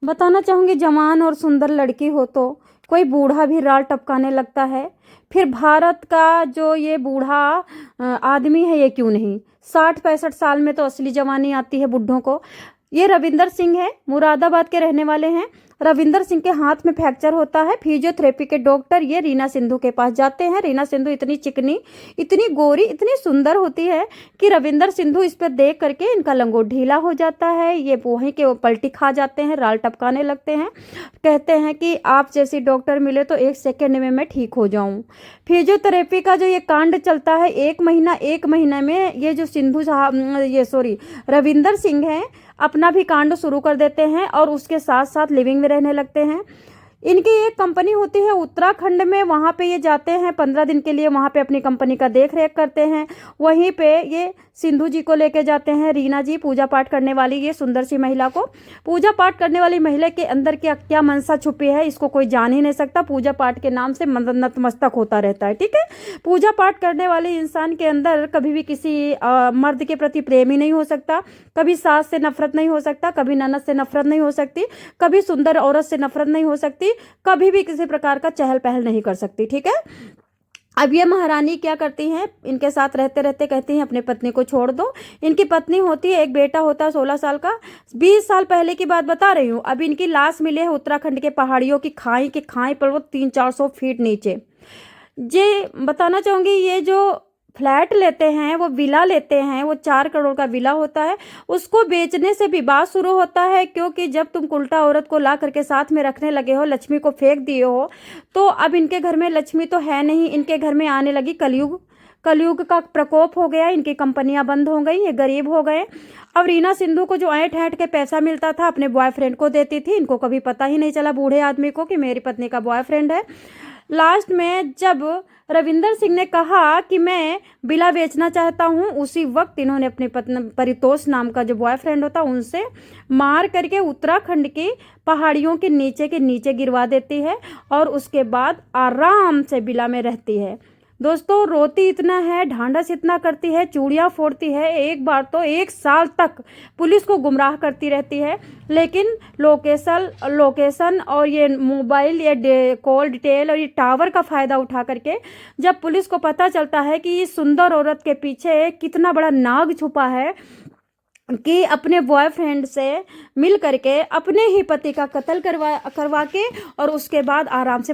बताना चाहूंगी, जवान और सुंदर लड़की हो तो कोई बूढ़ा भी राल टपकाने लगता है, फिर भारत का जो ये बूढ़ा आदमी है ये क्यों नहीं। 60-65 साल में तो असली जवानी आती है बुढ़ों को। ये रविंदर सिंह है, मुरादाबाद के रहने वाले हैं। रविंदर सिंह के हाथ में फ्रैक्चर होता है। फिजियोथेरेपी के डॉक्टर ये रीना सिंधु के पास जाते हैं। रीना सिंधु इतनी चिकनी, इतनी गोरी, इतनी सुंदर होती है कि रविंदर सिंधु इस पर देख करके इनका लंगोट ढीला हो जाता है। ये वहीं के वो पलटी खा जाते हैं, राल टपकाने लगते हैं। कहते हैं कि आप जैसी डॉक्टर मिले तो 1 सेकेंड में मैं ठीक हो जाऊं। फिजियोथेरेपी का जो ये कांड चलता है 1 महीने में ये जो सिंधु साहब, ये सॉरी, रविंदर सिंह है, अपना भी कांड शुरू कर देते हैं और उसके साथ साथ लिविंग में रहने लगते हैं। इनकी एक कंपनी होती है उत्तराखंड में, वहाँ पे ये जाते हैं 15 दिन के लिए, वहाँ पे अपनी कंपनी का देख रेख करते हैं। वहीं पे ये सिंधु जी को लेके जाते हैं। रीना जी पूजा पाठ करने वाली ये सुंदर सी महिला को, पूजा पाठ करने वाली महिला के अंदर क्या क्या मनसा छुपी है इसको कोई जान ही नहीं सकता। पूजा पाठ के नाम से नतमस्तक होता रहता है, ठीक है। पूजा पाठ करने वाले इंसान के अंदर कभी भी किसी मर्द के प्रति प्रेम ही नहीं हो सकता, कभी सास से नफरत नहीं हो सकता, कभी ननद से नफरत नहीं हो सकती, कभी सुंदर औरत से नफरत नहीं हो सकती, कभी भी किसी प्रकार का चहल पहल नहीं कर सकती, ठीक है। अब ये महारानी क्या करती हैं, इनके साथ रहते रहते कहती हैं अपनी पत्नी को छोड़ दो। इनकी पत्नी होती है, एक बेटा होता है 16 साल का। 20 साल पहले की बात बता रही हूँ। अब इनकी लाश मिले है उत्तराखंड के पहाड़ियों की खाई पर, वो 300-400 फीट नीचे। ये बताना चाहूंगी, ये जो फ्लैट लेते हैं, वो विला लेते हैं, वो 4 करोड़ का विला होता है। उसको बेचने से विवाद शुरू होता है, क्योंकि जब तुम उल्टा औरत को ला करके साथ में रखने लगे हो, लक्ष्मी को फेंक दिए हो, तो अब इनके घर में लक्ष्मी तो है नहीं, इनके घर में आने लगी कलयुग। कलयुग का प्रकोप हो गया, इनकी कंपनियां बंद हो गई, ये गरीब हो गए। अब रीना सिंधु को जो ऐंठ ऐंठ के पैसा मिलता था अपने बॉयफ्रेंड को देती थी। इनको कभी पता ही नहीं चला बूढ़े आदमी को कि मेरी पत्नी का बॉयफ्रेंड है। लास्ट में जब रविंदर सिंह ने कहा कि मैं विला बेचना चाहता हूं, उसी वक्त इन्होंने अपनी पत्नी परितोष नाम का जो बॉयफ्रेंड होता उनसे मार करके उत्तराखंड की पहाड़ियों के नीचे गिरवा देती है और उसके बाद आराम से विला में रहती है। दोस्तों, रोती इतना है, ढांढस इतना करती है, चूड़ियाँ फोड़ती है, एक बार तो 1 साल तक पुलिस को गुमराह करती रहती है। लेकिन लोकेशन और ये मोबाइल, ये कॉल डिटेल और ये टावर का फ़ायदा उठा करके जब पुलिस को पता चलता है कि इस सुंदर औरत के पीछे कितना बड़ा नाग छुपा है, कि अपने बॉयफ्रेंड से मिल करके अपने ही पति का कत्ल करवा के और उसके बाद आराम से